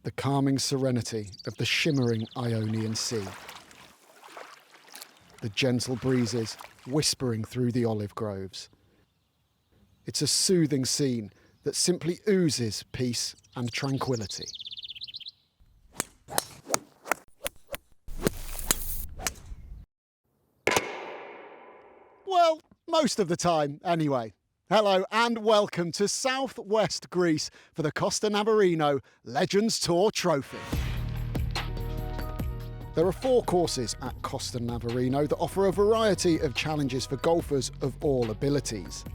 the calming serenity of the shimmering Ionian Sea. The gentle breezes whispering through the olive groves. It's a soothing scene that simply oozes peace and tranquility. Well, most of the time, anyway. Hello and welcome to southwest Greece for the Costa Navarino Legends Tour Trophy. There are 4 courses at Costa Navarino that offer a variety of challenges for golfers of all abilities.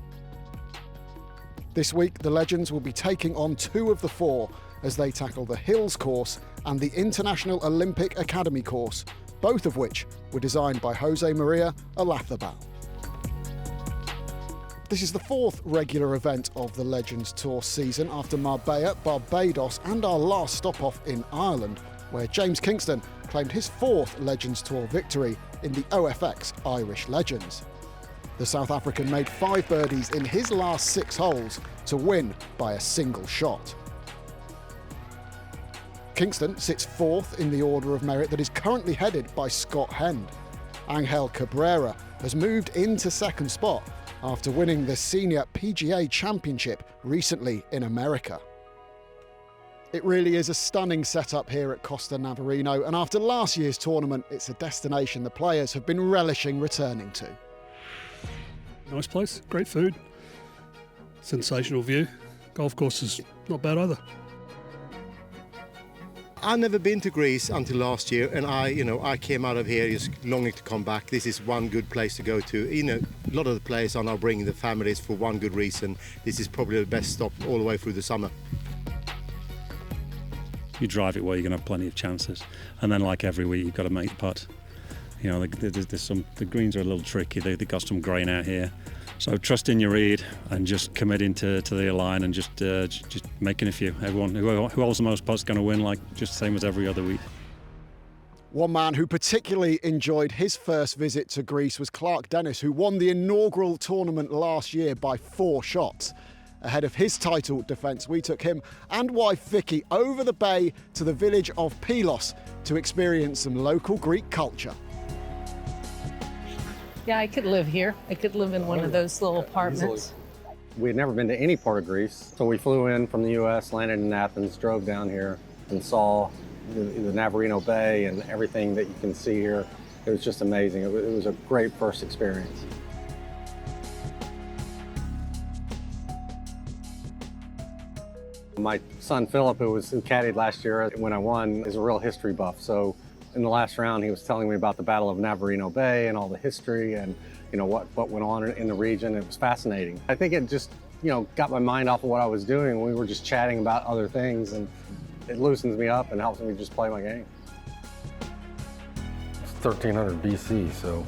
This week, the Legends will be taking on 2 of the 4 as they tackle the Hills course and the International Olympic Academy course, both of which were designed by Jose Maria Olazabal. This is the 4th regular event of the Legends Tour season after Marbella, Barbados and our last stop-off in Ireland, where James Kingston claimed his 4th Legends Tour victory in the OFX Irish Legends. The South African made 5 birdies in his last 6 holes to win by a single shot. Kingston sits 4th in the order of merit that is currently headed by Scott Hend. Angel Cabrera has moved into 2nd spot after winning the Senior PGA Championship recently in America. It really is a stunning setup here at Costa Navarino, and after last year's tournament, it's a destination the players have been relishing returning to. Nice place, great food, sensational view. Golf course is not bad either. I've never been to Greece until last year, and I came out of here just longing to come back. This is one good place to go to. A lot of the players are now bringing the families for one good reason. This is probably the best stop all the way through the summer. You drive it where you're going to have plenty of chances, and then like every week you've got to make the putt. The greens are a little tricky. They've got some grain out here, so trust in your read and just committing to the line and just making a few. Everyone who holds the most putts is going to win, like just the same as every other week. One man who particularly enjoyed his first visit to Greece was Clark Dennis, who won the inaugural tournament last year by 4 shots. Ahead of his title defence, we took him and wife Vicky over the bay to the village of Pylos to experience some local Greek culture. Yeah, I could live here. I could live in one of those little apartments. We had never been to any part of Greece, so we flew in from the U.S., landed in Athens, drove down here, and saw the Navarino Bay and everything that you can see here. It was just amazing. It was a great first experience. My son Philip, who caddied last year when I won, is a real history buff. So in the last round, he was telling me about the Battle of Navarino Bay and all the history and what went on in the region. It was fascinating. I think it just got my mind off of what I was doing. We were just chatting about other things, and it loosens me up and helps me just play my game. It's 1300 BC, so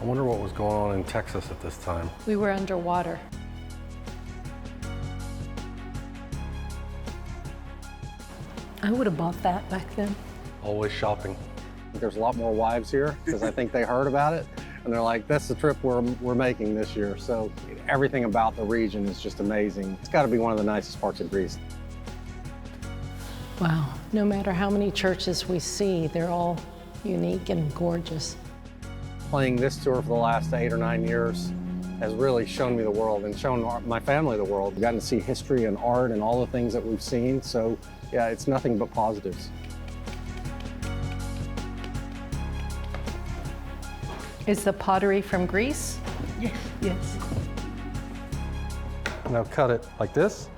I wonder what was going on in Texas at this time. We were underwater. I would have bought that back then. Always shopping. There's a lot more wives here because I think they heard about it and they're like, that's the trip we're making this year. So everything about the region is just amazing. It's got to be one of the nicest parts of Greece. Wow, no matter how many churches we see, they're all unique and gorgeous. Playing this tour for the last 8 or 9 years has really shown me the world and shown my family the world. We've gotten to see history and art and all the things that we've seen. So yeah, it's nothing but positives. Is the pottery from Greece? Yes. Yes. Now cut it like this.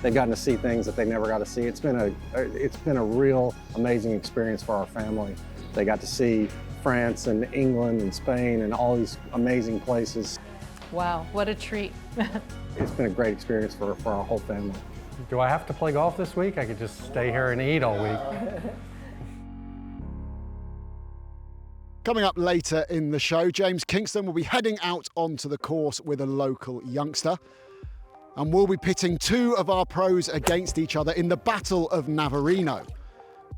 They've gotten to see things that they never got to see. It's been a real amazing experience for our family. They got to see France and England and Spain and all these amazing places. Wow, what a treat. It's been a great experience for our whole family. Do I have to play golf this week? I could just stay here and eat all week. Coming up later in the show, James Kingston will be heading out onto the course with a local youngster. And we'll be pitting 2 of our pros against each other in the Battle of Navarino.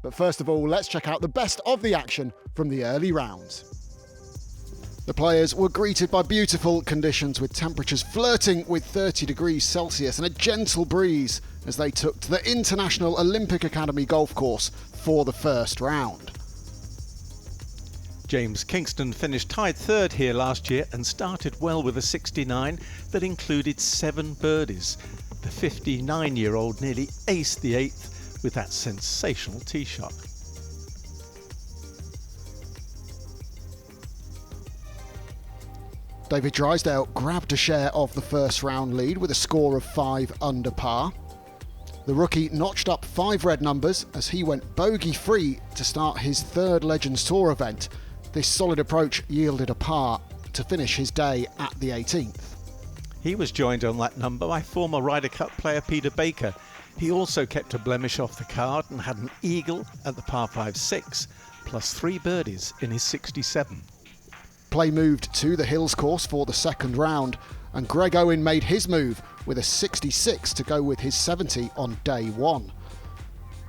But first of all, let's check out the best of the action from the early rounds. The players were greeted by beautiful conditions with temperatures flirting with 30 degrees Celsius and a gentle breeze as they took to the International Olympic Academy golf course for the first round. James Kingston finished tied third here last year and started well with a 69 that included 7 birdies. The 59-year-old nearly aced the 8th with that sensational tee shot. David Drysdale grabbed a share of the first round lead with a score of 5 under par. The rookie notched up 5 red numbers as he went bogey-free to start his 3rd Legends Tour event. This solid approach yielded a par to finish his day at the 18th. He was joined on that number by former Ryder Cup player Peter Baker. He also kept a blemish off the card and had an eagle at the par 5-6, plus 3 birdies in his 67. Play moved to the Hills course for the second round, and Greg Owen made his move with a 66 to go with his 70 on day 1.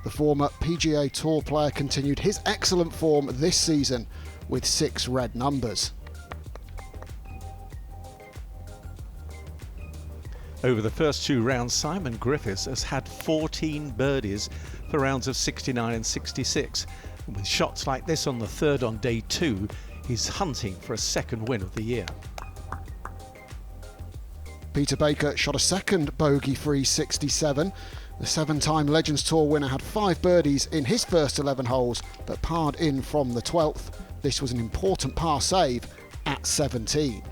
The former PGA Tour player continued his excellent form this season with 6 red numbers. Over the first 2 rounds, Simon Griffiths has had 14 birdies for rounds of 69 and 66. And with shots like this on the 3rd on day 2, he's hunting for a 2nd win of the year. Peter Baker shot a second bogey-free 67. The 7-time Legends Tour winner had 5 birdies in his first 11 holes, but parred in from the 12th. This was an important par save at 17.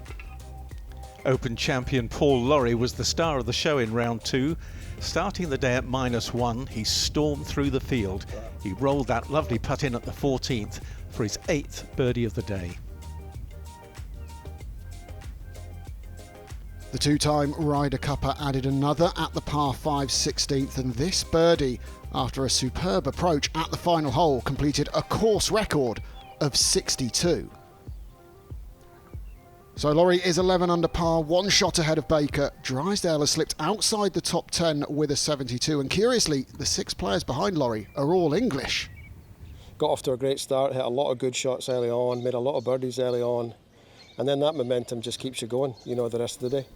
Open champion Paul Lawrie was the star of the show in round 2. Starting the day at -1, he stormed through the field. He rolled that lovely putt in at the 14th for his 8th birdie of the day. The 2-time Ryder Cupper added another at the par 5 16th, and this birdie, after a superb approach at the final hole, completed a course record of 62. So Lawrie is 11 under par, 1 shot ahead of Baker. Drysdale has slipped outside the top 10 with a 72, and curiously, the 6 players behind Lawrie are all English. Got off to a great start, hit a lot of good shots early on, made a lot of birdies early on, and then that momentum just keeps you going, you know, the rest of the day.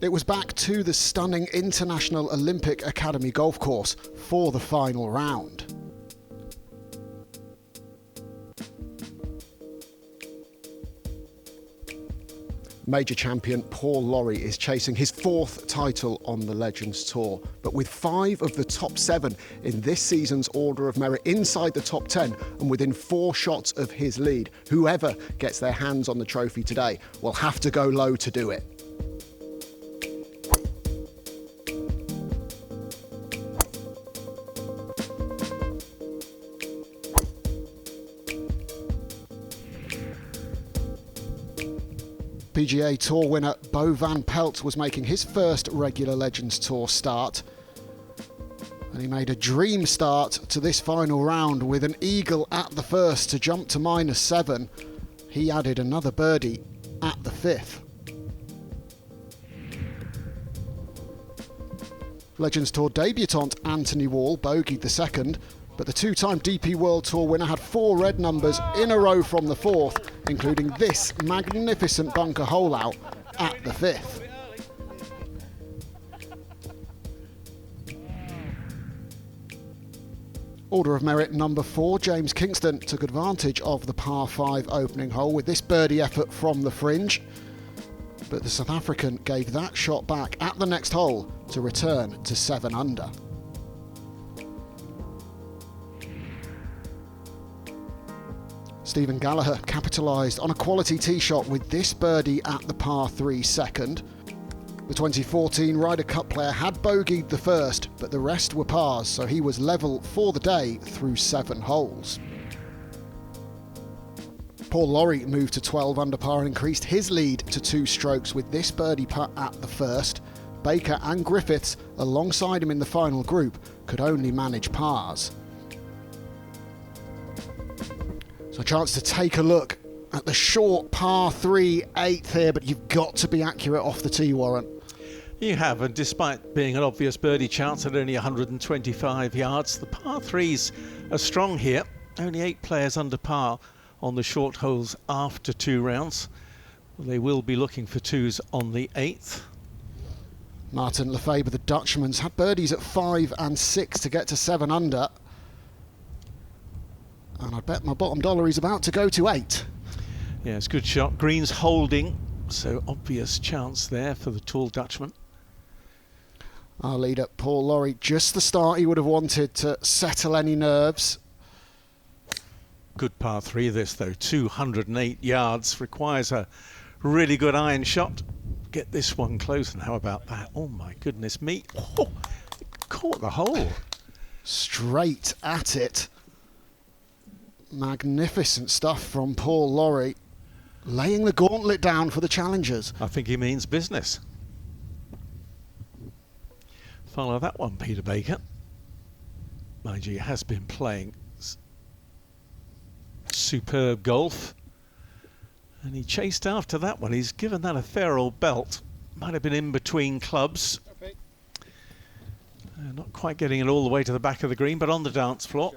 It was back to the stunning International Olympic Academy golf course for the final round. Major champion Paul Lawrie is chasing his 4th title on the Legends Tour, but with 5 of the top 7 in this season's order of merit inside the top 10 and within 4 shots of his lead, whoever gets their hands on the trophy today will have to go low to do it. PGA Tour winner Bo Van Pelt was making his first regular Legends Tour start, and he made a dream start to this final round with an eagle at the first to jump to -7. He added another birdie at the 5th. Legends Tour debutant Anthony Wall bogeyed the 2nd, but the 2-time DP World Tour winner had 4 red numbers in a row from the 4th, including this magnificent bunker hole out at the 5th. Order of merit number 4, James Kingston took advantage of the par 5 opening hole with this birdie effort from the fringe, but the South African gave that shot back at the next hole to return to 7 under. Stephen Gallagher capitalised on a quality tee shot with this birdie at the par 3 second. The 2014 Ryder Cup player had bogeyed the first, but the rest were pars, so he was level for the day through 7 holes. Paul Lawrie moved to 12 under par and increased his lead to 2 strokes with this birdie putt at the first. Baker and Griffiths, alongside him in the final group, could only manage pars. So a chance to take a look at the short par 3 8th here, but you've got to be accurate off the tee, Warren. You have, and despite being an obvious birdie chance at only 125 yards, the par 3s are strong here. Only 8 players under par on the short holes after 2 rounds. They will be looking for 2s on the 8th. Martin Lefebvre, the Dutchman's had birdies at 5 and 6 to get to 7 under. And I bet my bottom dollar he's about to go to 8. Yeah, it's a good shot. Green's holding, so obvious chance there for the tall Dutchman. Our leader, Paul Lawrie, just the start he would have wanted to settle any nerves. Good par 3 this though, 208 yards, requires a really good iron shot. Get this one close, and how about that? Oh my goodness me. Oh, caught the hole. Straight at it. Magnificent stuff from Paul Lawrie, laying the gauntlet down for the challengers. I think he means business. Follow that one, Peter Baker. Mind you, he has been playing superb golf. And he chased after that one. He's given that a fair old belt. Might have been in between clubs. Not quite getting it all the way to the back of the green, but on the dance floor.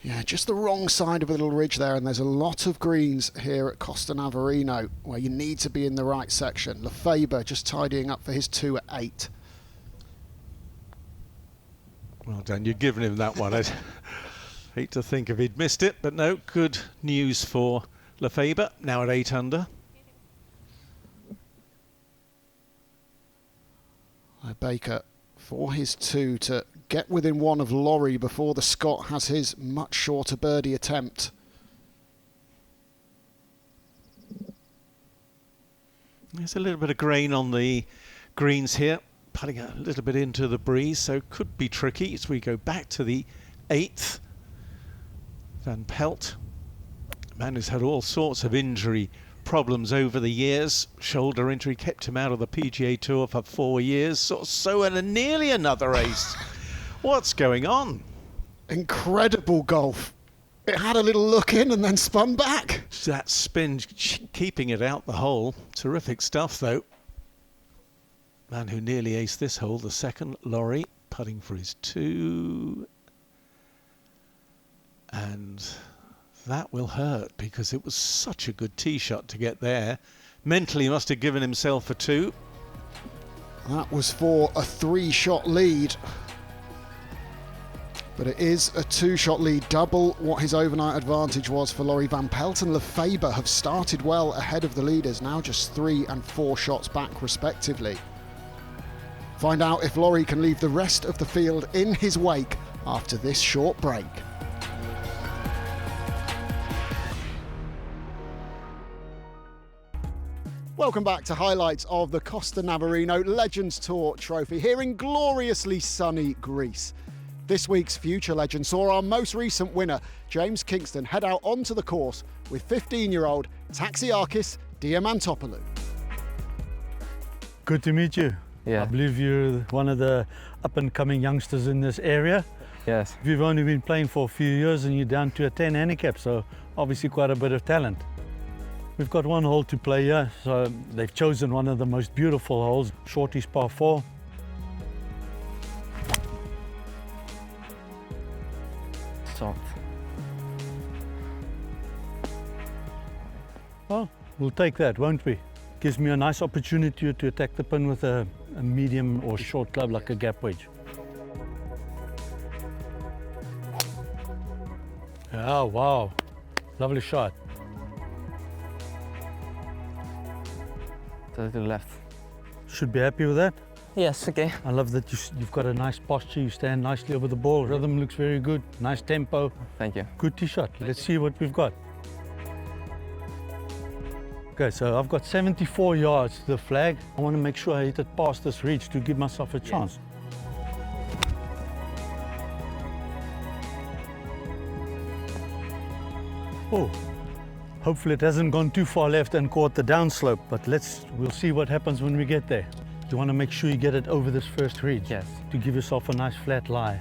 Yeah, just the wrong side of a little ridge there, and there's a lot of greens here at Costa Navarino where you need to be in the right section. Lefebvre just tidying up for his 2 at 8. Well done, you've given him that one. I'd hate to think if he'd missed it, but no, good news for Lefebvre, now at 8 under. Baker for his 2 to get within 1 of Lawrie before the Scot has his much shorter birdie attempt. There's a little bit of grain on the greens here, putting a little bit into the breeze, so could be tricky as we go back to the 8th. Van Pelt, man who's had all sorts of injury problems over the years. Shoulder injury kept him out of the PGA Tour for 4 years. So and nearly another ace. What's going on? Incredible golf. It had a little look in and then spun back. That spin keeping it out the hole. Terrific stuff though. Man who nearly aced this hole, the second, Lawrie, putting for his 2. And that will hurt because it was such a good tee shot to get there. Mentally he must have given himself a 2. That was for a 3-shot lead. But it is a 2-shot lead, double what his overnight advantage was for Lawrie. Van Pelt and Lefebvre have started well ahead of the leaders, now just 3 and 4 shots back respectively. Find out if Lawrie can leave the rest of the field in his wake after this short break. Welcome back to highlights of the Costa Navarino Legends Tour Trophy here in gloriously sunny Greece. This week's Future Legend saw our most recent winner, James Kingston, head out onto the course with 15-year-old Taxiarchis Diamantopoulou. Good to meet you. Yeah. I believe you're one of the up-and-coming youngsters in this area. Yes. You've only been playing for a few years and you're down to a 10 handicap, so obviously quite a bit of talent. We've got 1 hole to play here, so they've chosen one of the most beautiful holes, Shorty's par 4. Soft. Well, we'll take that, won't we? Gives me a nice opportunity to attack the pin with a medium or short club like a gap wedge. Oh, wow. Lovely shot. To the left. Should be happy with that. Yes, okay. I love that you've got a nice posture, you stand nicely over the ball, rhythm looks very good, nice tempo. Thank you. Good tee shot. Let's see what we've got. Okay, so I've got 74 yards to the flag. I want to make sure I hit it past this ridge to give myself a chance. Oh, hopefully it hasn't gone too far left and caught the downslope, but we'll see what happens when we get there. You want to make sure you get it over this first ridge. Yes. To give yourself a nice flat lie.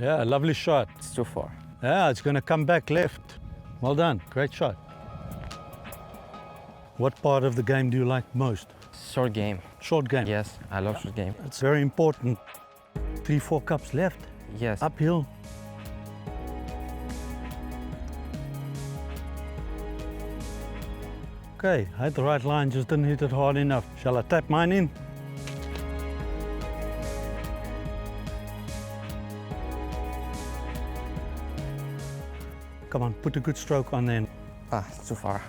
Yeah, lovely shot. It's too far. Yeah, it's going to come back left. Well done, great shot. What part of the game do you like most? Short game. Short game? Yes, I love short game. It's very important. 3-4 cups left. Yes. Uphill. Okay, I had the right line, just didn't hit it hard enough. Shall I tap mine in? Come on, put a good stroke on then. Ah, too far.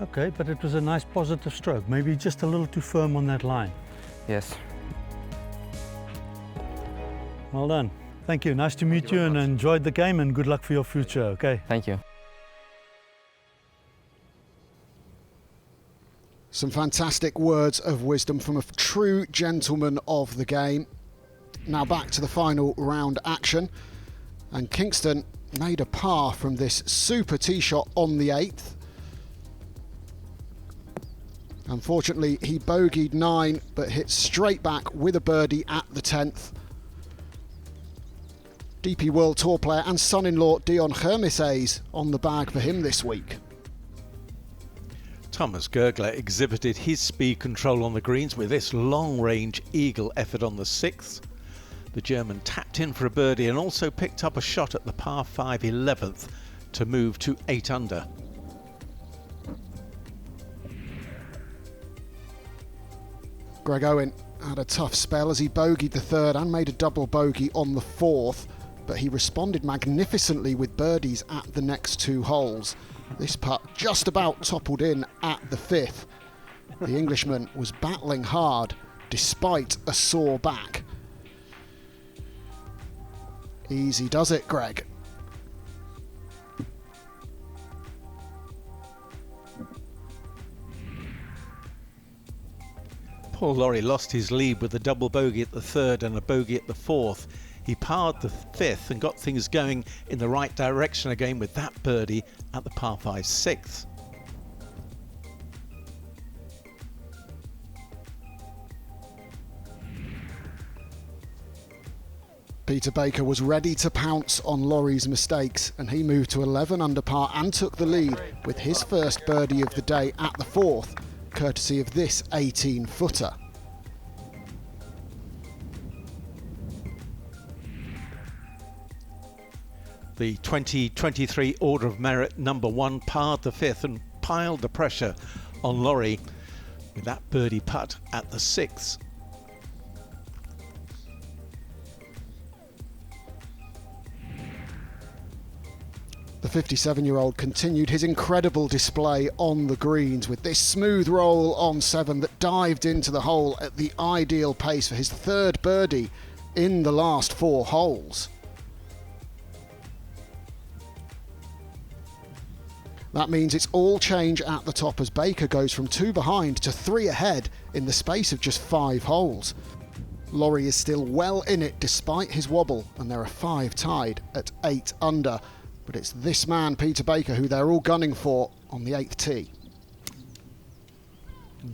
Okay, but it was a nice positive stroke. Maybe just a little too firm on that line. Yes. Well done. Thank you. Nice to meet you and enjoyed the game, and good luck for your future, okay? Thank you. Some fantastic words of wisdom from a true gentleman of the game. Now back to the final round action, and Kingston made a par from this super tee shot on the 8th. Unfortunately, he bogeyed 9, but hit straight back with a birdie at the 10th. DP World Tour player and son-in-law Dion Hermises on the bag for him this week. Thomas Gergler exhibited his speed control on the greens with this long-range eagle effort on the 6th. The German tapped in for a birdie and also picked up a shot at the par 5 11th to move to 8 under. Greg Owen had a tough spell as he bogeyed the 3rd and made a double bogey on the 4th, but he responded magnificently with birdies at the next 2 holes. This putt just about toppled in at the 5th. The Englishman was battling hard despite a sore back. Easy does it, Greg. Paul Lawrie lost his lead with a double bogey at the 3rd and a bogey at the 4th. He parred the 5th and got things going in the right direction again with that birdie at the par 5 6th. Peter Baker was ready to pounce on Laurie's mistakes, and he moved to 11 under par and took the lead with his first birdie of the day at the 4th, courtesy of this 18-footer. The 2023 Order of Merit number 1 parred the 5th and piled the pressure on Lawrie with that birdie putt at the 6th. The 57-year-old continued his incredible display on the greens with this smooth roll on 7 that dived into the hole at the ideal pace for his 3rd birdie in the last 4 holes. That means it's all change at the top as Baker goes from 2 behind to 3 ahead in the space of just 5 holes. Lawrie is still well in it despite his wobble, and there are 5 tied at 8 under. But it's this man, Peter Baker, who they're all gunning for on the 8th tee.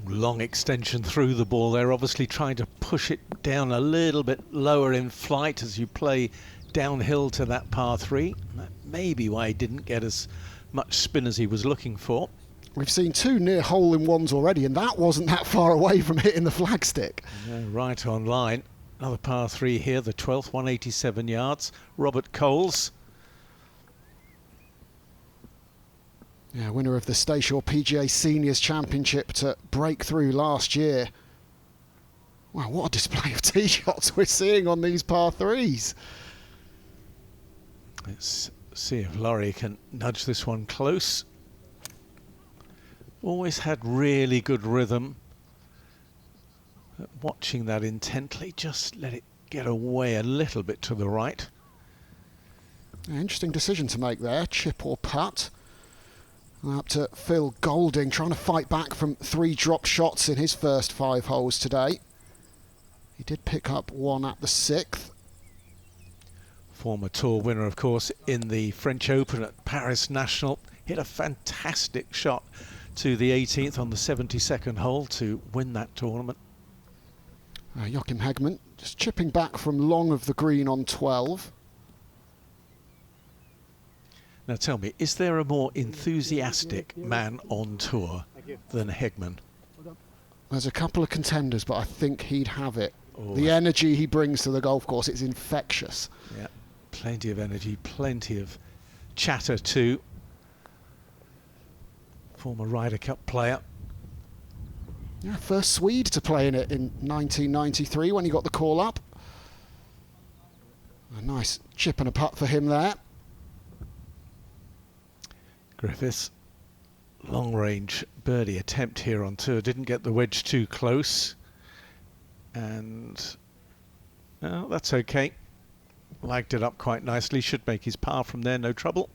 Long extension through the ball. They're obviously trying to push it down a little bit lower in flight as you play downhill to that par 3. That may be why he didn't get as much spin as he was looking for. We've seen 2 near hole-in-ones already, and that wasn't that far away from hitting the flagstick. Yeah, right on line. Another par 3 here, the 12th, 187 yards. Robert Coles. Yeah, winner of the Stayshore PGA Seniors Championship to break through last year. Wow, what a display of tee shots we're seeing on these par 3s. Let's see if Lawrie can nudge this one close. Always had really good rhythm. Watching that intently, just let it get away a little bit to the right. Interesting decision to make there, chip or putt. Up to Phil Golding, trying to fight back from 3 drop shots in his first 5 holes today. He did pick up 1 at the 6th. Former tour winner, of course, in the French Open at Paris National. Hit a fantastic shot to the 18th on the 72nd hole to win that tournament. Joachim Hegman just chipping back from long of the green on 12. Now tell me, is there a more enthusiastic man on tour than Hegman? There's a couple of contenders, but I think he'd have it. Oh, the energy he brings to the golf course is infectious. Yeah, plenty of energy, plenty of chatter too. former Ryder Cup player. Yeah, first Swede to play in it in 1993 when he got the call up. A nice chip and a putt for him there. Griffiths, long range birdie attempt here on tour, didn't get the wedge too close, and well, that's okay. Lagged it up quite nicely, should make his par from there, no trouble.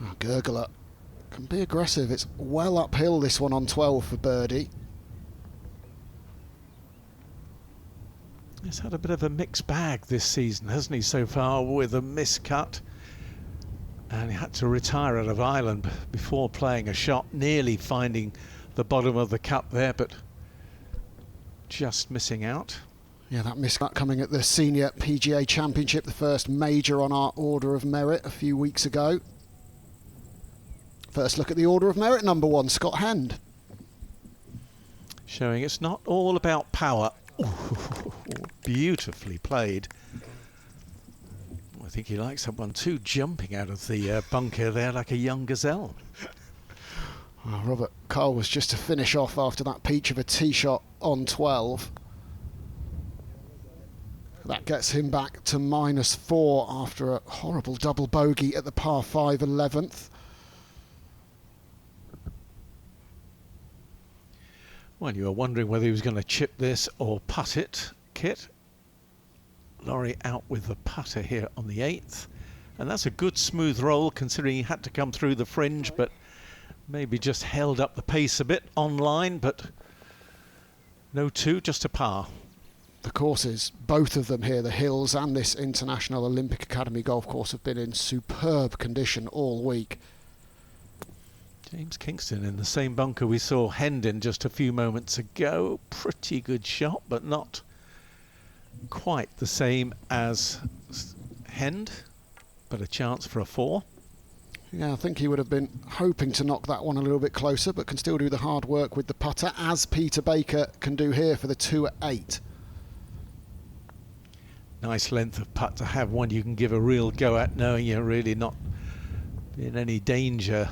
Oh, Gurgler can be aggressive. It's well uphill, this one on 12 for birdie. He's had a bit of a mixed bag this season, hasn't he, so far, with a miscut. And he had to retire out of Ireland before playing a shot, nearly finding the bottom of the cup there, but just missing out. Yeah, that miscut coming at the Senior PGA Championship, the first major on our Order of Merit a few weeks ago. First look at the Order of Merit, number 1, Scott Hend. Showing it's not all about power. Ooh, beautifully played. I think he likes that one too, jumping out of the bunker there like a young gazelle. Oh, Robert Cole was just to finish off after that peach of a tee shot on 12. That gets him back to -4 after a horrible double bogey at the par 5 11th. Well, you were wondering whether he was going to chip this or putt it, Kit. Laurie out with the putter here on the 8th, and that's a good smooth roll considering he had to come through the fringe, but maybe just held up the pace a bit online, but no 2, just a par. The courses, both of them here, the hills and this International Olympic Academy golf course, have been in superb condition all week. James Kingston in the same bunker we saw Hendon just a few moments ago. Pretty good shot, but not quite the same as Hend, but a chance for a 4. Yeah, I think he would have been hoping to knock that one a little bit closer, but can still do the hard work with the putter, as Peter Baker can do here for the 2 at 8. Nice length of putt to have, one you can give a real go at, knowing you're really not in any danger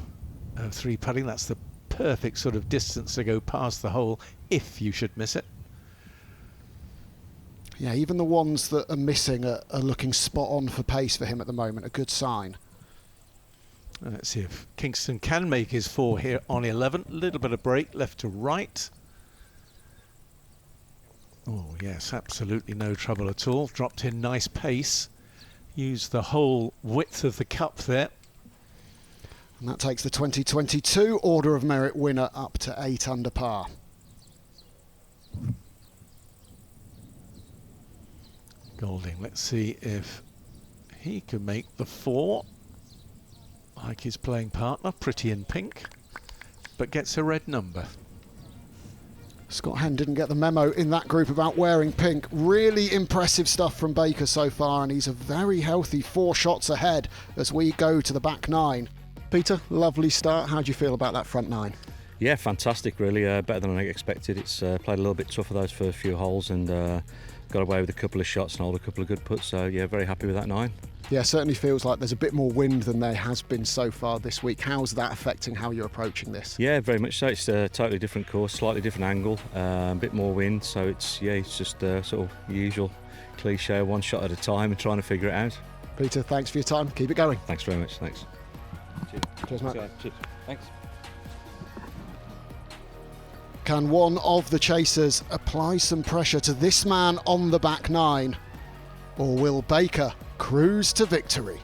of 3 putting. That's the perfect sort of distance to go past the hole if you should miss it. Yeah, even the ones that are missing are looking spot on for pace for him at the moment, a good sign. Let's see if Kingston can make his 4 here on 11. A little bit of break left to right. Oh yes, absolutely no trouble at all. Dropped in nice pace. Used the whole width of the cup there. And that takes the 2022 Order of Merit winner up to 8 under par. Golding, let's see if he can make the 4 like his playing partner, pretty in pink, but gets a red number. Scott Hend didn't get the memo in that group about wearing pink. Really impressive stuff from Baker so far, and he's a very healthy 4 shots ahead as we go to the back 9. Peter, lovely start. How do you feel about that front 9? Yeah, fantastic really, better than I expected. It's played a little bit tougher those first few holes and got away with a couple of shots and held a couple of good putts, so yeah, very happy with that 9. Yeah, certainly feels like there's a bit more wind than there has been so far this week. How's that affecting how you're approaching this? Yeah, very much so. It's a totally different course, slightly different angle, a bit more wind, so it's just sort of usual cliche, 1 shot at a time and trying to figure it out. Peter, thanks for your time. Keep it going. Thanks very much. Thanks. Cheers, mate. Cheers. Thanks. Can one of the chasers apply some pressure to this man on the back 9? Or will Baker cruise to victory?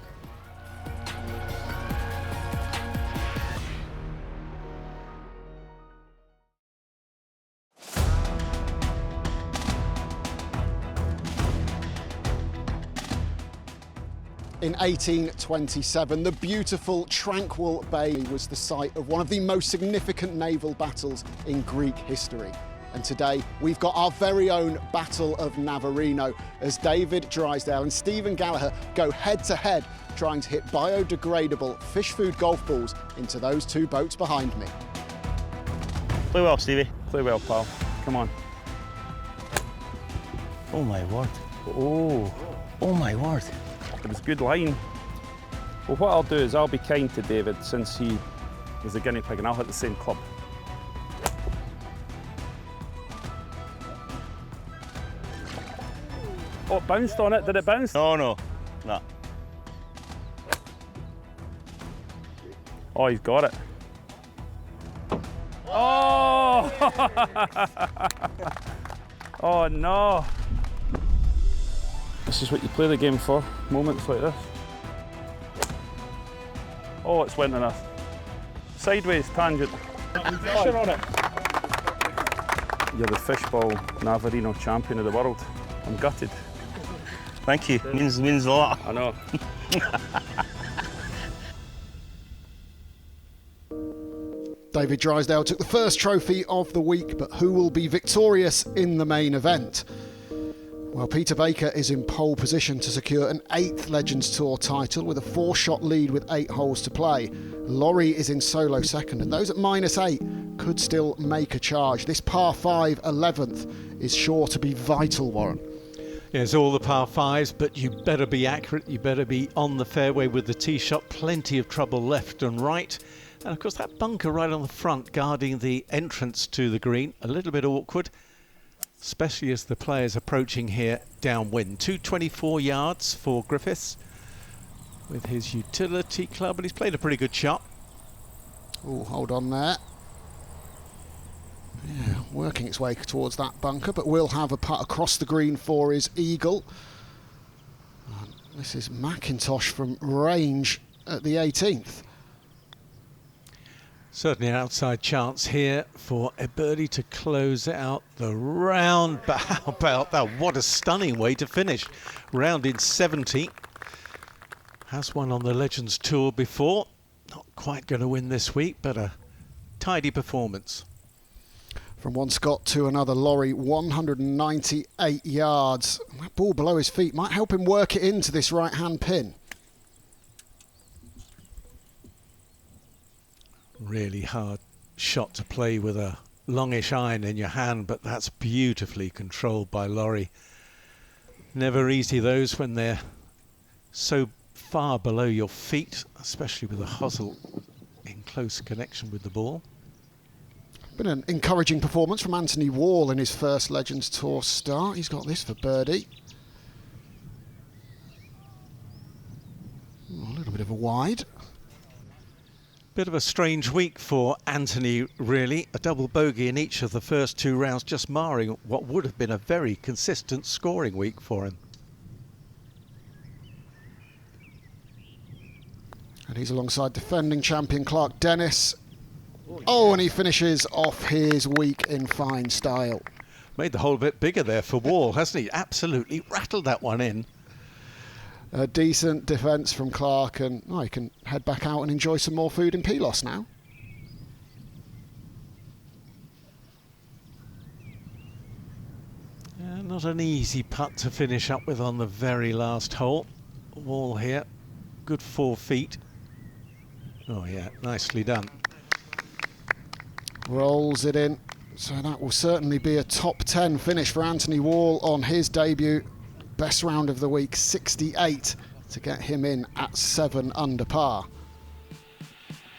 In 1827, the beautiful, tranquil bay was the site of one of the most significant naval battles in Greek history. And today, we've got our very own Battle of Navarino as David Drysdale and Stephen Gallagher go head-to-head trying to hit biodegradable fish food golf balls into those 2 boats behind me. Play well, Stevie. Play well, pal. Come on. Oh, my word. Oh my word. It was good line. Well, what I'll do is I'll be kind to David since he was the guinea pig, and I'll hit the same club. Oh, it bounced on it. Did it bounce? No. Oh, he's got it. Oh! Oh no! This is what you play the game for, moments like this. Oh, it's went on a sideways tangent. Pressure on it. You're the fishball Navarino champion of the world. I'm gutted. Thank you. Means a lot. I know. David Drysdale took the first trophy of the week, but who will be victorious in the main event? Well, Peter Baker is in pole position to secure an 8th Legends Tour title with a 4-shot lead with 8 holes to play. Laurie is in solo second, and those at -8 could still make a charge. This par 5 11th is sure to be vital, Warren. Yes, all the par 5s, but you better be accurate, you better be on the fairway with the tee shot. Plenty of trouble left and right. And of course that bunker right on the front guarding the entrance to the green, a little bit awkward, especially as the players approaching here downwind. 224 yards for Griffiths with his utility club, and he's played a pretty good shot. Oh, hold on there. Yeah, working its way towards that bunker, but will have a putt across the green for his eagle. And this is McIntosh from range at the 18th. Certainly an outside chance here for a birdie to close out the round. But how about that? What a stunning way to finish. Round in 70. Has won on the Legends Tour before. Not quite going to win this week, but a tidy performance. From one Scott to another, Laurie, 198 yards. That ball below his feet might help him work it into this right-hand pin. Really hard shot to play with a longish iron in your hand, but that's beautifully controlled by Laurie. Never easy those when they're so far below your feet, especially with a hosel in close connection with the ball. Been an encouraging performance from Anthony Wall in his first Legends Tour start. He's got this for birdie. A little bit of a wide. Bit of a strange week for Anthony, really. A double bogey in each of the first 2 rounds, just marring what would have been a very consistent scoring week for him. And he's alongside defending champion Clark Dennis. Oh, and he finishes off his week in fine style. Made the hole a bit bigger there for Wall, hasn't he? Absolutely rattled that one in. A decent defence from Clark, and he can head back out and enjoy some more food in Pylos now. Not an easy putt to finish up with on the very last hole. Wall here, good 4 feet. Oh yeah, nicely done. Rolls it in, so that will certainly be a top 10 finish for Anthony Wall on his debut. Best round of the week, 68, to get him in at 7 under par.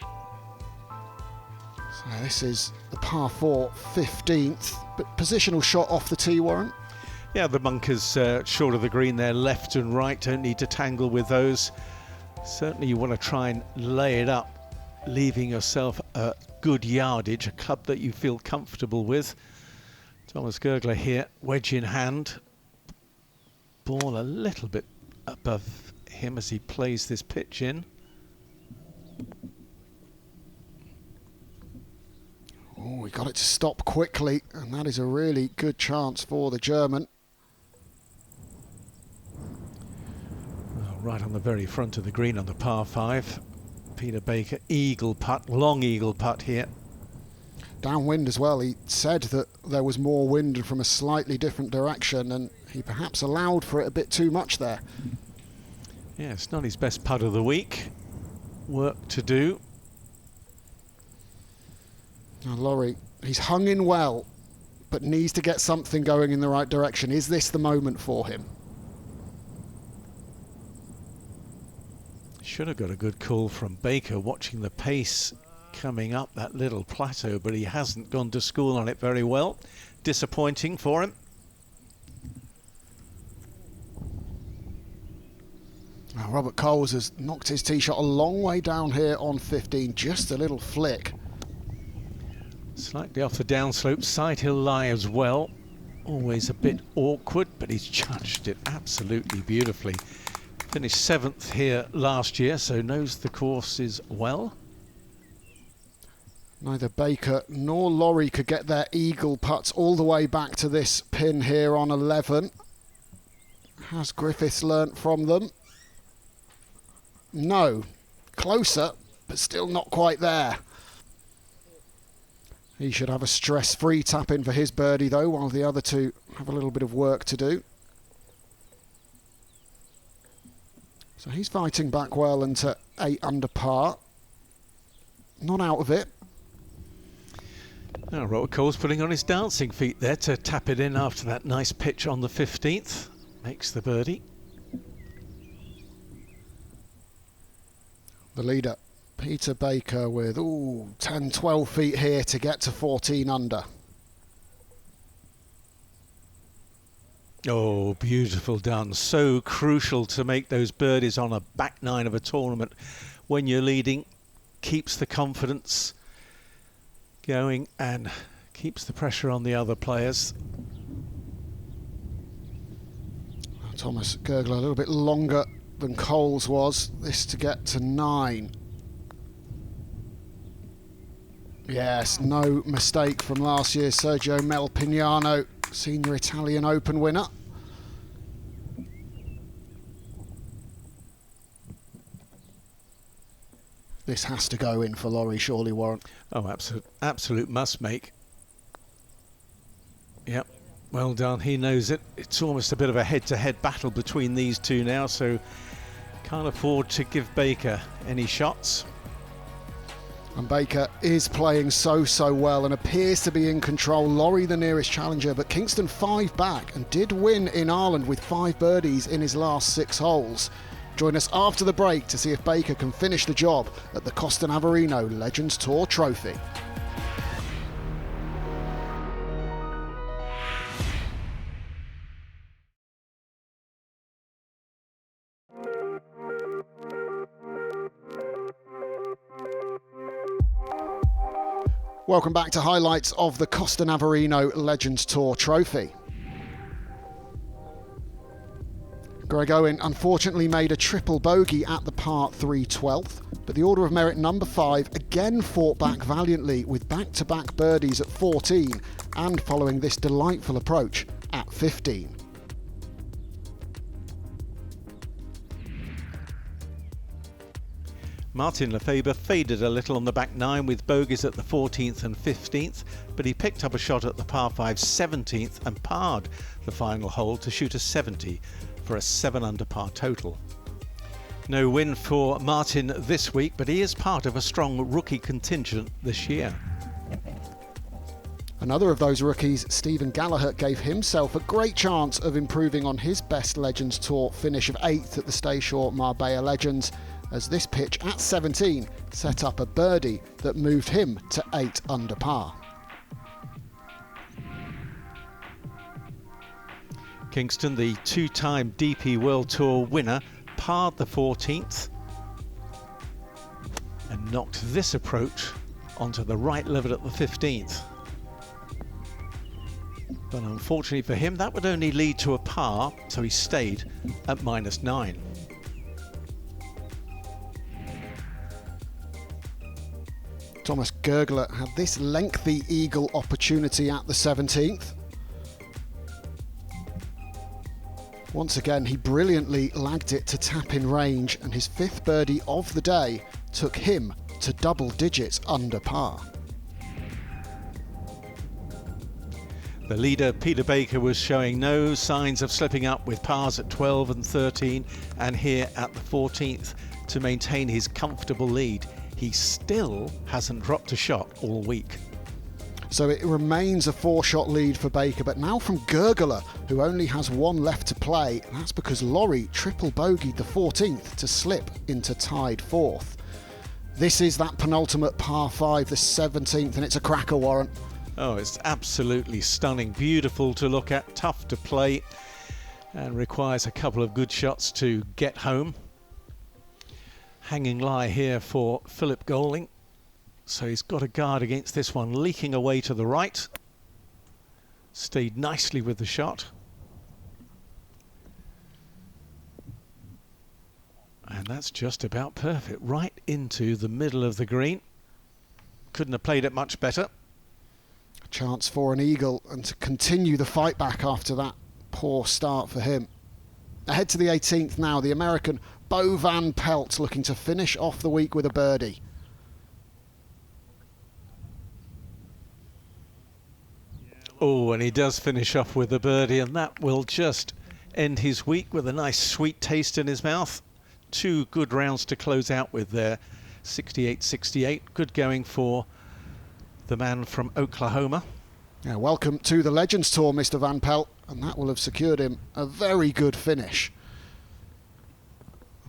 So this is the par 4 15th, but positional shot off the tee, Warren. Yeah, the bunkers short of the green there, left and right, don't need to tangle with those. Certainly you want to try and lay it up, leaving yourself a good yardage, a club that you feel comfortable with. Thomas Gergler here, wedge in hand. Ball a little bit above him as he plays this pitch in. Oh, we got it to stop quickly, and that is a really good chance for the German. Well, right on the very front of the green on the par 5. Peter Baker, eagle putt, long eagle putt here. Downwind as well. He said that there was more wind from a slightly different direction, and he perhaps allowed for it a bit too much there. Yeah, it's not his best putt of the week. Work to do. Now Laurie, he's hung in well, but needs to get something going in the right direction. Is this the moment for him? Should have got a good call from Baker, watching the pace coming up that little plateau, but he hasn't gone to school on it very well. Disappointing for him. Now, Robert Coles has knocked his tee shot a long way down here on 15, just a little flick. Slightly off the downslope, side hill lie as well. Always a bit awkward, but he's judged it absolutely beautifully. Finished 7th here last year, so knows the courses well. Neither Baker nor Laurie could get their eagle putts all the way back to this pin here on 11. Has Griffiths learnt from them? No. Closer, but still not quite there. He should have a stress-free tap-in for his birdie, though, while the other two have a little bit of work to do. So he's fighting back well into 8 under par. Not out of it. Now Robert Cole's putting on his dancing feet there to tap it in after that nice pitch on the 15th. Makes the birdie. The leader, Peter Baker, with 10, 12 feet here to get to 14 under. Oh, beautiful done. So crucial to make those birdies on a back nine of a tournament when you're leading. Keeps the confidence going and keeps the pressure on the other players. Thomas Gergler a little bit longer than Coles was. This to get to 9. Yes, no mistake from last year's Sergio Melpignano, Senior Italian Open winner. This has to go in for Laurie, surely, Warren. Oh, absolute must make. Yep, well done. He knows it. It's almost a bit of a head-to-head battle between these two now, so can't afford to give Baker any shots. And Baker is playing so well and appears to be in control. Laurie the nearest challenger, but Kingston 5 back and did win in Ireland with 5 birdies in his last 6 holes. Join us after the break to see if Baker can finish the job at the Costa Navarino Legends Tour Trophy. Welcome back to highlights of the Costa Navarino Legends Tour Trophy. Greg Owen unfortunately made a triple bogey at the par 3 12th, but the order of merit number 5 again fought back valiantly with back-to-back birdies at 14 and following this delightful approach at 15. Martin Lefebvre faded a little on the back nine with bogeys at the 14th and 15th, but he picked up a shot at the par 5 17th and parred the final hole to shoot a 70 for a 7 under par total. No win for Martin this week, but he is part of a strong rookie contingent this year. Another of those rookies, Stephen Gallagher, gave himself a great chance of improving on his best Legends Tour finish of 8th at the Stayshore Marbella Legends, as this pitch at 17 set up a birdie that moved him to 8 under par. Kingston, the 2-time DP World Tour winner, parred the 14th and knocked this approach onto the right level at the 15th. But unfortunately for him, that would only lead to a par, so he stayed at -9. Thomas Gergler had this lengthy eagle opportunity at the 17th. Once again, he brilliantly lagged it to tap in range, and his 5th birdie of the day took him to double digits under par. The leader, Peter Baker, was showing no signs of slipping up with pars at 12 and 13 and here at the 14th to maintain his comfortable lead. He still hasn't dropped a shot all week. So it remains a 4-shot lead for Baker, but now from Gurgler, who only has 1 left to play. And that's because Laurie triple bogeyed the 14th to slip into tied 4th. This is that penultimate par 5, the 17th, and it's a cracker, Warren. Oh, it's absolutely stunning. Beautiful to look at, tough to play, and requires a couple of good shots to get home. Hanging lie here for Philip Golding. So he's got a guard against this one, leaking away to the right. Stayed nicely with the shot. And that's just about perfect, right into the middle of the green. Couldn't have played it much better. A chance for an eagle and to continue the fight back after that poor start for him. Ahead to the 18th now, the American Bo Van Pelt looking to finish off the week with a birdie. Oh, and he does finish off with a birdie, and that will just end his week with a nice sweet taste in his mouth. 2 good rounds to close out with there. 68-68. Good going for the man from Oklahoma. Yeah, welcome to the Legends Tour, Mr. Van Pelt, and that will have secured him a very good finish.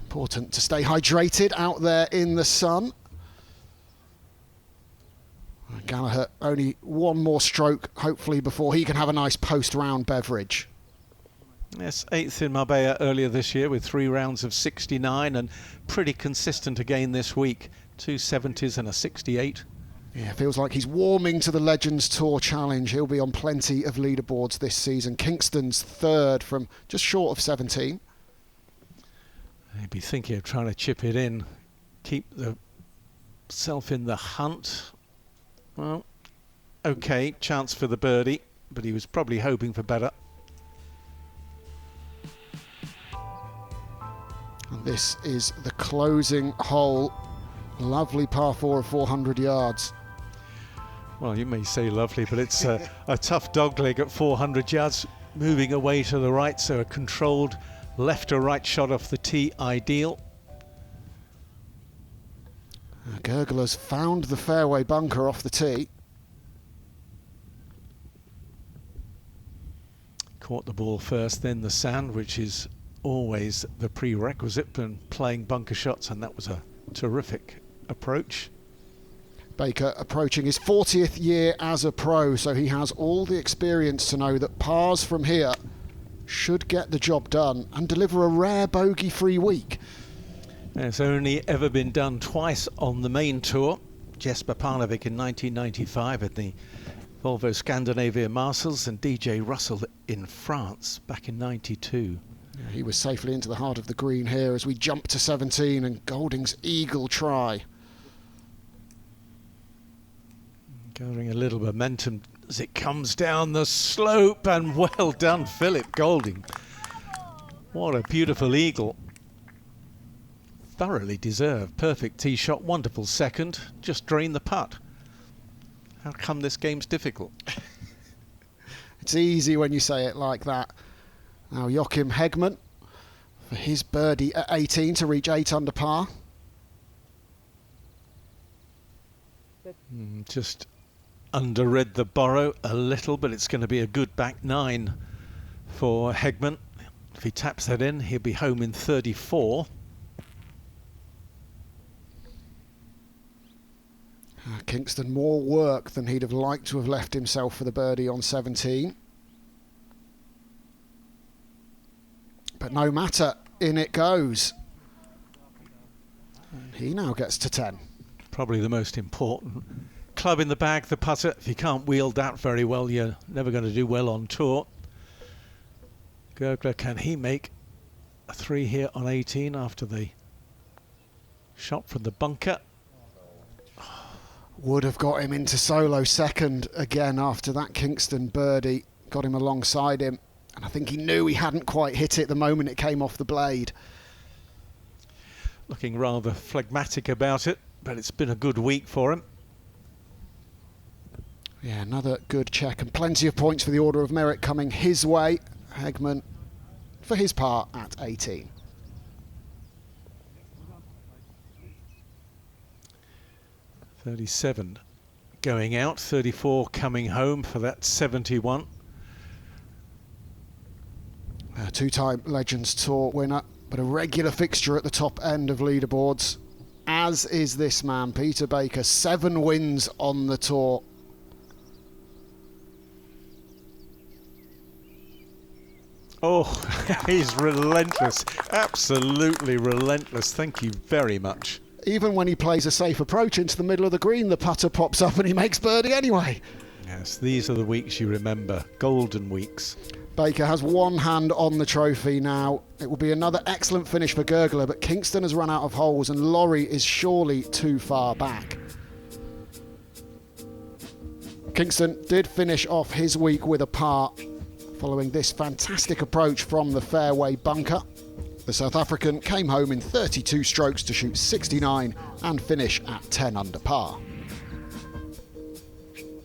Important to stay hydrated out there in the sun. Gallagher only 1 more stroke, hopefully, before he can have a nice post-round beverage. Yes, 8th in Marbella earlier this year with 3 rounds of 69, and pretty consistent again this week. 2 70s and a 68. Yeah, feels like he's warming to the Legends Tour Challenge. He'll be on plenty of leaderboards this season. Kingston's 3rd from just short of 17. He'd be thinking of trying to chip it in, keep the self in the hunt. Well, okay, chance for the birdie, but he was probably hoping for better. And this is the closing hole. Lovely par 4 of 400 yards. Well, you may say lovely, but it's a tough dogleg at 400 yards, moving away to the right, so a controlled left or right shot off the tee, ideal. Gurgler's found the fairway bunker off the tee. Caught the ball first, then the sand, which is always the prerequisite when playing bunker shots, and that was a terrific approach. Baker approaching his 40th year as a pro, so he has all the experience to know that pars from here should get the job done and deliver a rare bogey-free week. It's only ever been done twice on the main tour. Jesper Parnevik in 1995 at the Volvo Scandinavia Masters, and DJ Russell in France back in 92. Yeah, he was safely into the heart of the green here as we jump to 17 and Golding's eagle try. Gathering a little momentum as it comes down the slope, and well done, Philip Golding. What a beautiful eagle. Thoroughly deserved. Perfect tee shot, wonderful second. Just drained the putt. How come this game's difficult? It's easy when you say it like that. Now Joachim Hegman for his birdie at 18 to reach 8 under par. Just underread the borrow a little, but it's going to be a good back 9 for Hegman. If he taps that in, he'll be home in 34. Kingston more work than he'd have liked to have left himself for the birdie on 17. But no matter, in it goes. And he now gets to 10. Probably the most important club in the bag, the putter. If you can't wield that very well, you're never going to do well on tour. Gurgler, can he make a 3 here on 18 after the shot from the bunker? Would have got him into solo second again after that Kingston birdie. Got him alongside him. And I think he knew he hadn't quite hit it the moment it came off the blade. Looking rather phlegmatic about it, but it's been a good week for him. Yeah, another good check and plenty of points for the Order of Merit coming his way. Hegman, for his part, at 18. .37 going out, 34 coming home for that 71. A two-time Legends Tour winner, but a regular fixture at the top end of leaderboards, as is this man, Peter Baker. 7 wins on the tour. Oh, he's relentless, absolutely relentless. Thank you very much. Even when he plays a safe approach into the middle of the green, the putter pops up and he makes birdie anyway. Yes, these are the weeks you remember, golden weeks. Baker has one hand on the trophy now. It will be another excellent finish for Gurgler, but Kingston has run out of holes and Lorry is surely too far back. Kingston did finish off his week with a par, following this fantastic approach from the fairway bunker. The South African came home in 32 strokes to shoot 69 and finish at 10 under par.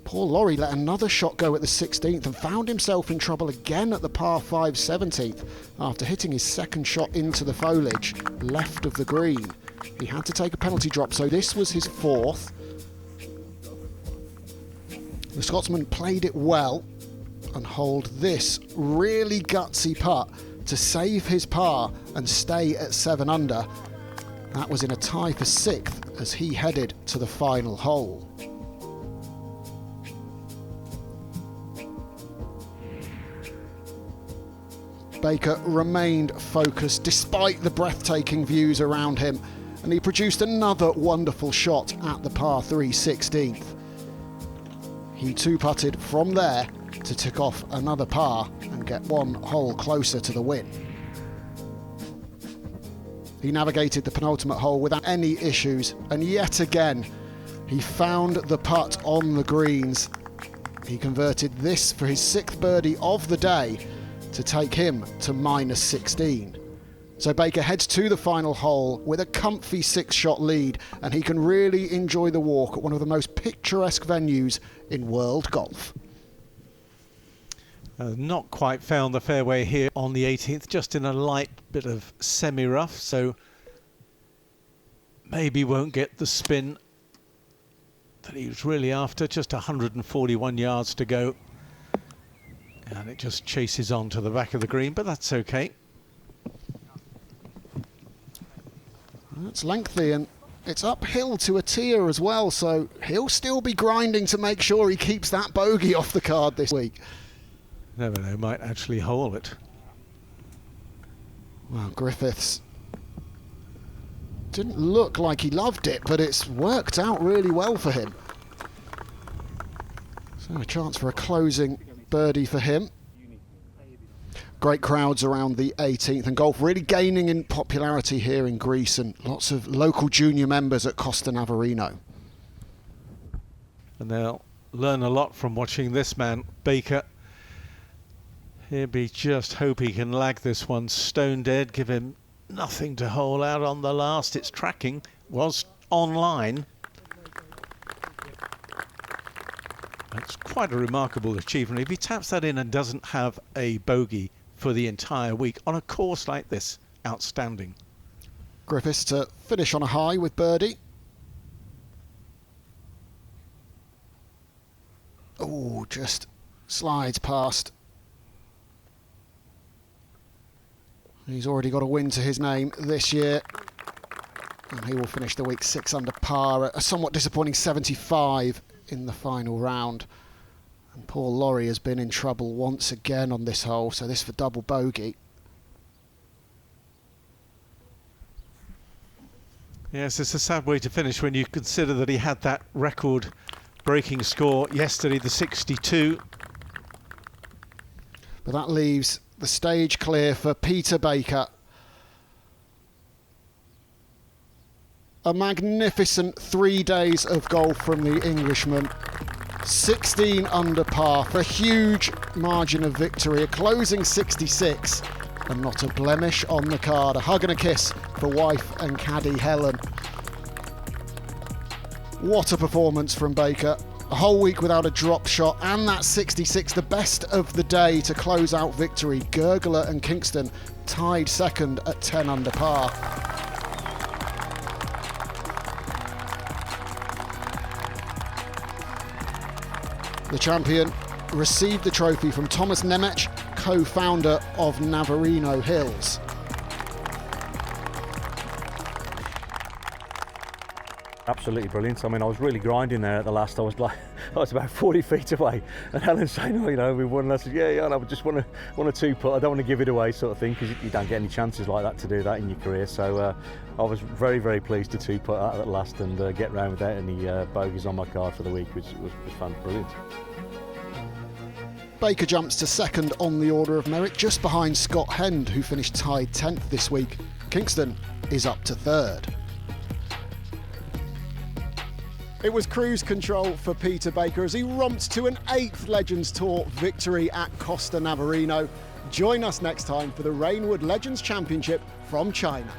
Paul Lorry let another shot go at the 16th and found himself in trouble again at the par 5 17th after hitting his second shot into the foliage left of the green. He had to take a penalty drop, so this was his 4th. The Scotsman played it well and holed this really gutsy putt to save his par and stay at 7 under. That was in a tie for 6th as he headed to the final hole. Baker remained focused despite the breathtaking views around him, and he produced another wonderful shot at the par 3 16th. He two-putted from there to tick off another par and get one hole closer to the win. He navigated the penultimate hole without any issues, and yet again he found the putt on the greens. He converted this for his 6th birdie of the day to take him to -16. So Baker heads to the final hole with a comfy 6-shot lead, and he can really enjoy the walk at one of the most picturesque venues in world golf. Not quite found the fairway here on the 18th, just in a light bit of semi-rough, so maybe won't get the spin that he was really after. Just 141 yards to go, and it just chases on to the back of the green, but that's okay. It's lengthy and it's uphill to a tier as well, so he'll still be grinding to make sure he keeps that bogey off the card this week. Never know, might actually hole it. Well, Griffiths didn't look like he loved it, but it's worked out really well for him. So a chance for a closing birdie for him. Great crowds around the 18th, and golf really gaining in popularity here in Greece, and lots of local junior members at Costa Navarino. And they'll learn a lot from watching this man, Baker. He'll be just hope he can lag this one stone dead, give him nothing to hole out on the last. It's tracking, was online. That's quite a remarkable achievement. If he taps that in and doesn't have a bogey for the entire week on a course like this, outstanding. Griffiths to finish on a high with birdie. Oh, just slides past. He's already got a win to his name this year, and he will finish the week 6 under par, a somewhat disappointing 75 in the final round. And Paul Lorry has been in trouble once again on this hole, so this for double bogey. Yes, it's a sad way to finish when you consider that he had that record-breaking score yesterday, the 62. But that leaves the stage clear for Peter Baker. A magnificent 3 days of golf from the Englishman. 16 under par for a huge margin of victory, a closing 66, and not a blemish on the card. A hug and a kiss for wife and caddy Helen. What a performance from Baker. A whole week without a drop shot, and that 66, the best of the day to close out victory. Gurgler and Kingston tied second at 10 under par. The champion received the trophy from Thomas Nemec, co-founder of Navarino Hills. Absolutely brilliant. I mean, I was really grinding there at the last. I was about 40 feet away, and Helen's saying, "Oh, you know, we won." And I said, "Yeah, I just want a two-putt. I don't want to give it away," sort of thing, because you don't get any chances like that to do that in your career. So I was very, very pleased to two-putt out at last and get round without any bogeys on my card for the week, which was fun, brilliant. Baker jumps to second on the order of merit, just behind Scott Hend, who finished tied 10th this week. Kingston is up to third. It was cruise control for Peter Baker as he romped to an 8th Legends Tour victory at Costa Navarino. Join us next time for the Rainwood Legends Championship from China.